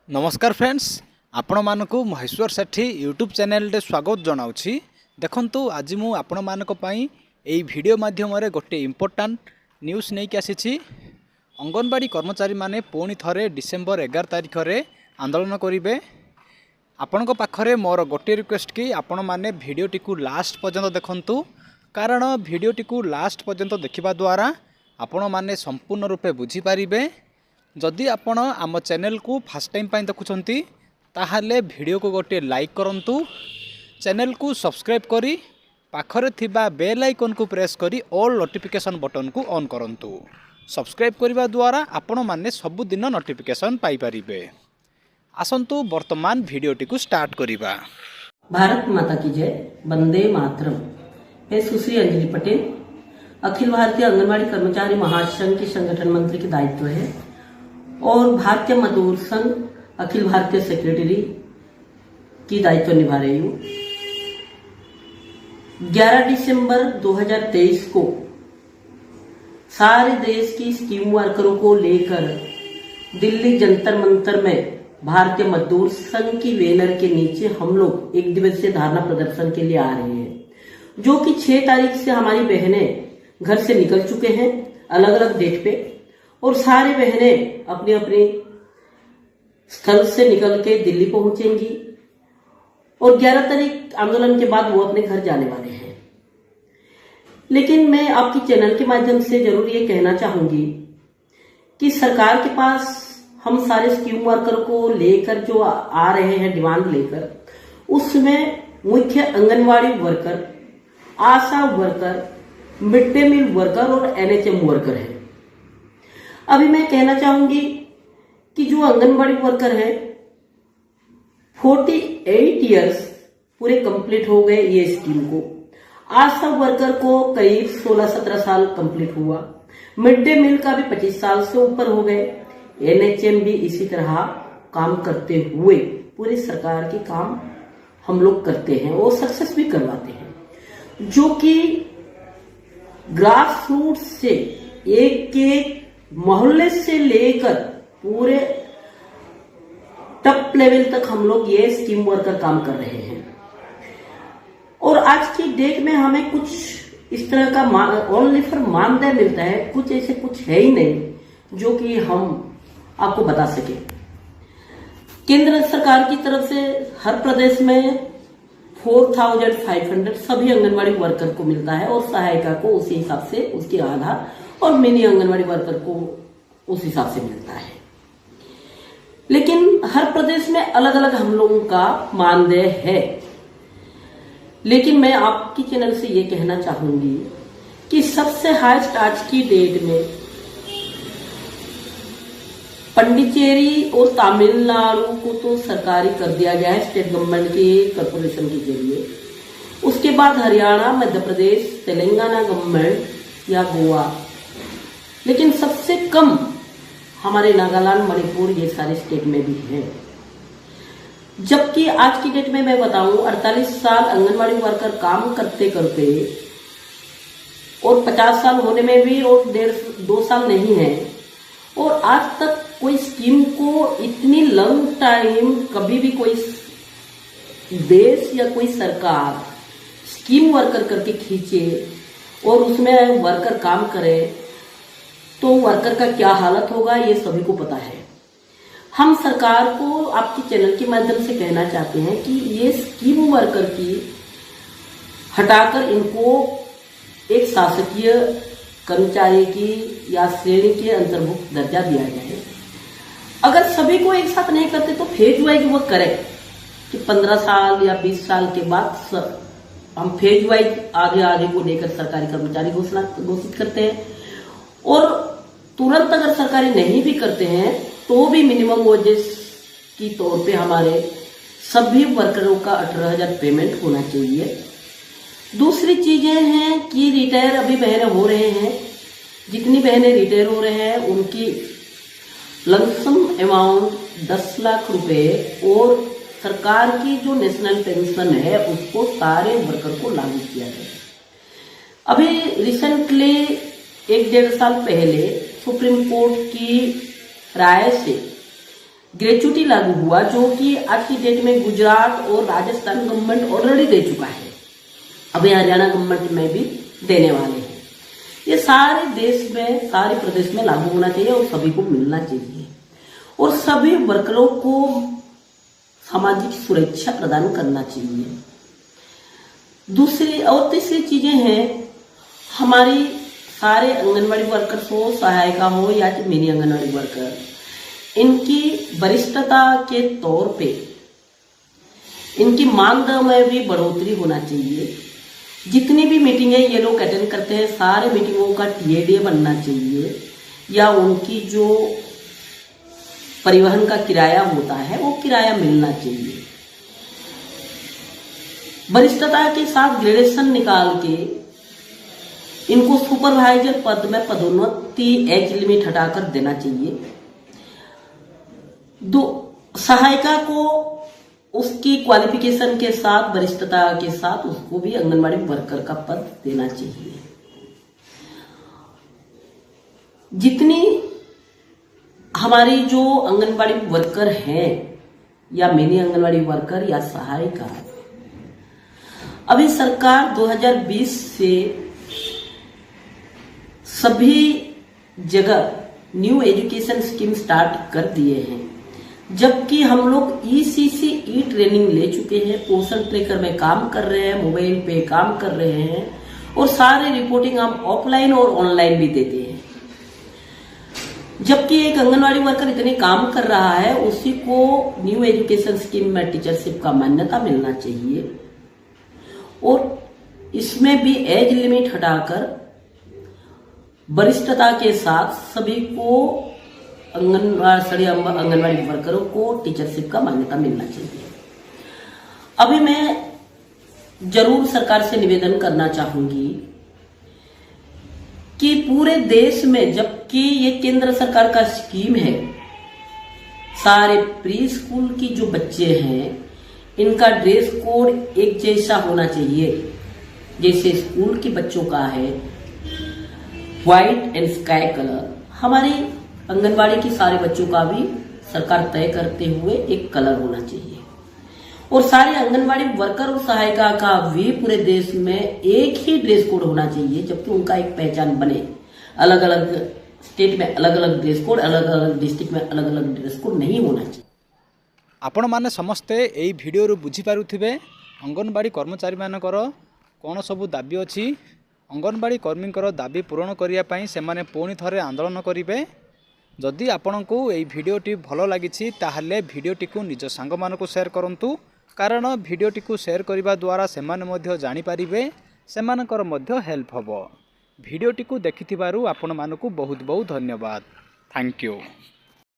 नमस्कार फ्रेंड्स, आपण मानकु महेश्वर सेठी YouTube channel रे स्वागत जनाउछि। देखंतु आज मु आपण मानक पई एई वीडियो माध्यम रे गोटे इम्पोर्टेंट न्यूज़ नै कि आसीछि। अंगनवाड़ी कर्मचारी माने पुणी थरे डिसेंबर 11 तारिख रे आंदोलन करिवे। आपणक पाखरे मोर गोटे रिक्वेस्ट कि आपण माने वीडियोटी को लास्ट पर्यंत देखंतु, कारण वीडियोटी को लास्ट पर्यंत देखिबा द्वारा आपण माने संपूर्ण रूपे बुझी पारिबे। जदि आपण आम चैनल को फर्स्ट टाइम पाई देखुछंती ताहाले वीडियो को गोटे लाइक करंतु, चैनल को सब्सक्राइब करी पाखरे थिबा बेल आइकन को प्रेस करी ऑल नोटिफिकेशन बटन को ऑन करंतु। सब्सक्राइब करबा द्वारा आपण माने सब दिन नोटिफिकेशन पाई परिबे। आसंतु वर्तमान वीडियोटी को स्टार्ट करिबा। भारत माता की जय, वंदे मातरम। मैं सुश्री अंजलि पटेल, अखिल भारतीय आंगनवाड़ी कर्मचारी महासंघ के संगठन मंत्री के दायित्व है और भारतीय मजदूर संघ अखिल भारतीय सेक्रेटरी की दायित्व निभा रही हूँ। 11 दिसंबर 2023 को सारे देश की स्कीम वर्करों को लेकर दिल्ली जंतर मंतर में भारतीय मजदूर संघ की बैनर के नीचे हम लोग एक दिवसीय धरना प्रदर्शन के लिए आ रहे हैं, जो कि 6 तारीख से हमारी बहनें घर से निकल चुके हैं अलग अलग डेट पे, और सारी बहनें अपने अपने स्थल से निकल के दिल्ली पहुंचेंगी और 11 तारीख आंदोलन के बाद वो अपने घर जाने वाले हैं। लेकिन मैं आपकी चैनल के माध्यम से जरूर ये कहना चाहूंगी कि सरकार के पास हम सारे स्कीम वर्कर को लेकर जो आ रहे हैं डिमांड लेकर, उसमें मुख्य anganwadi worker, ASHA worker, mid day meal worker और एनएचएम वर्कर है। अभी मैं कहना चाहूंगी कि जो आंगनवाड़ी वर्कर है 48 इयर्स पूरे कंप्लीट हो गए ये स्कीम को, आशा वर्कर को करीब 16-17 साल कंप्लीट हुआ, मिड डे मील का भी 25 साल से ऊपर हो गए, एनएचएम भी इसी तरह काम करते हुए पूरी सरकार के काम हम लोग करते हैं और सक्सेस भी करवाते हैं, जो कि ग्रास रूट से एक एक मोहल्ले से लेकर पूरे टॉप लेवल तक हम लोग ये स्कीम वर्कर काम कर रहे हैं। और आज की डेट में हमें कुछ इस तरह का ओनली फॉर मानदेय मिलता है, कुछ ऐसे कुछ है ही नहीं जो कि हम आपको बता सके। केंद्र सरकार की तरफ से हर प्रदेश में 4500 सभी आंगनवाड़ी वर्कर को मिलता है और सहायिका को उसी हिसाब से उसके आधार, और मिनी आंगनवाड़ी वर्कर को उस हिसाब से मिलता है। लेकिन हर प्रदेश में अलग अलग हम लोगों का मानदेय है। लेकिन मैं आपकी चैनल से ये कहना चाहूंगी कि सबसे हाईएस्ट आज की डेट में पंडिचेरी और तमिलनाडु को तो सरकारी कर दिया गया है स्टेट गवर्नमेंट के कॉर्पोरेशन के जरिए। उसके बाद हरियाणा, मध्य प्रदेश, तेलंगाना गवर्नमेंट या गोवा, लेकिन सबसे कम हमारे नागालैंड, मणिपुर, ये सारे स्टेट में भी है। जबकि आज की डेट में मैं बताऊं 48 साल आंगनवाड़ी वर्कर काम करते करते और 50 साल होने में भी और 1.5-2 साल नहीं है, और आज तक कोई स्कीम को इतनी लंग टाइम कभी भी कोई देश या कोई सरकार स्कीम वर्कर करके खींचे और उसमें वर्कर काम करे तो वर्कर का क्या हालत होगा ये सभी को पता है। हम सरकार को आपकी चैनल के माध्यम से कहना चाहते हैं कि ये स्कीम वर्कर की हटाकर इनको एक शासकीय कर्मचारी की या श्रेणी के अंतर्भुक्त दर्जा दिया जाए। अगर सभी को एक साथ नहीं करते तो फेज वाइज वो करे कि 15 साल या 20 साल के बाद हम फेज वाइज आगे आगे को लेकर सरकारी कर्मचारी घोषित करते हैं, और तुरंत अगर सरकारी नहीं भी करते हैं तो भी मिनिमम वेजेस की तौर पे हमारे सभी वर्करों का 18,000 पेमेंट होना चाहिए। दूसरी चीजें हैं कि रिटायर अभी बहनें हो रहे हैं, जितनी बहनें रिटायर हो रहे हैं उनकी लमसम अमाउंट 10 लाख रुपए और सरकार की जो नेशनल पेंशन है उसको सारे वर्कर को लागू किया गया। अभी रिसेंटली 1-1.5 साल पहले सुप्रीम कोर्ट की राय से ग्रेचुटी लागू हुआ, जो कि आज की डेट में गुजरात और राजस्थान गवर्नमेंट ऑलरेडी दे चुका है, अभी हरियाणा गवर्नमेंट में भी देने वाले हैं। ये सारे देश में, सारे प्रदेश में लागू होना चाहिए और सभी को मिलना चाहिए और सभी वर्करों को सामाजिक सुरक्षा प्रदान करना चाहिए। दूसरी और तीसरी चीजें हैं, हमारी सारे आंगनबाड़ी वर्कर्स हो, सहायिका हो या मिनी आंगनबाड़ी वर्कर, इनकी वरिष्ठता के तौर पे इनकी मानदेय में भी बढ़ोतरी होना चाहिए। जितनी भी मीटिंगें ये लोग अटेंड करते हैं, सारे मीटिंगों का टीएडीए बनना चाहिए या उनकी जो परिवहन का किराया होता है वो किराया मिलना चाहिए। वरिष्ठता के साथ ग्रेडेशन निकाल के इनको सुपरवाइजर पद में पदोन्नति एज लिमिट हटाकर देना चाहिए। सहायिका को उसकी क्वालिफिकेशन के साथ, वरिष्ठता के साथ उसको भी आंगनबाड़ी वर्कर का पद देना चाहिए। जितनी हमारी जो आंगनबाड़ी वर्कर हैं या मिनी आंगनबाड़ी वर्कर या सहायिका, अभी सरकार 2020 से सभी जगह न्यू एजुकेशन स्कीम स्टार्ट कर दिए हैं, जबकि हम लोग ईसीसी ई ट्रेनिंग ले चुके हैं, पोषण ट्रैकर में काम कर रहे हैं, मोबाइल पे काम कर रहे हैं और सारे रिपोर्टिंग हम ऑफलाइन और ऑनलाइन भी देते हैं। जबकि एक आंगनवाड़ी वर्कर इतने काम कर रहा है, उसी को न्यू एजुकेशन स्कीम में टीचरशिप का मान्यता मिलना चाहिए और इसमें भी एज लिमिट हटाकर वरिष्ठता के साथ सभी को आंगनवाड़ी वर्करों को टीचरशिप का मान्यता मिलना चाहिए। अभी मैं जरूर सरकार से निवेदन करना चाहूंगी कि पूरे देश में, जबकि ये केंद्र सरकार का स्कीम है, सारे प्री स्कूल की जो बच्चे हैं इनका ड्रेस कोड एक जैसा होना चाहिए, जैसे स्कूल के बच्चों का है व्हाइट एंड स्काई कलर, हमारी आंगनबाड़ी की सारे बच्चों का भी सरकार तय करते हुए एक कलर होना चाहिए और सारे आंगनबाड़ी वर्कर और सहायिका का भी पूरे देश में एक ही ड्रेस कोड होना चाहिए, जबकि उनका एक पहचान बने। अलग अलग स्टेट में अलग अलग ड्रेस कोड, अलग अलग डिस्ट्रिक्ट में अलग अलग ड्रेस कोड नहीं होना चाहिए। आपण माने समस्ते एई वीडियो रू बुझी पारुथिबे अंगनबाड़ी कर्मचारी मानकर कोन सबु दाबी अछि। अंगनबाड़ी कर्मींकर दाबी पूरण करिया पई सेमाने पुणी थरे आंदोलन करिवे। जदि आपंको ये भिडियोटी भल लगी ताहले भिडियोटी को निज सांग मानकु शेयर करंतु, कारण भिडियोटी को शेयर करने द्वारा सेमाने मध्य जानि पारिबे, सेमानकर मध्य हेल्प हबो। भिडियोटी को देखिथिबारु आपण मानकु बहुत बहुत धन्यवाद। Thank you.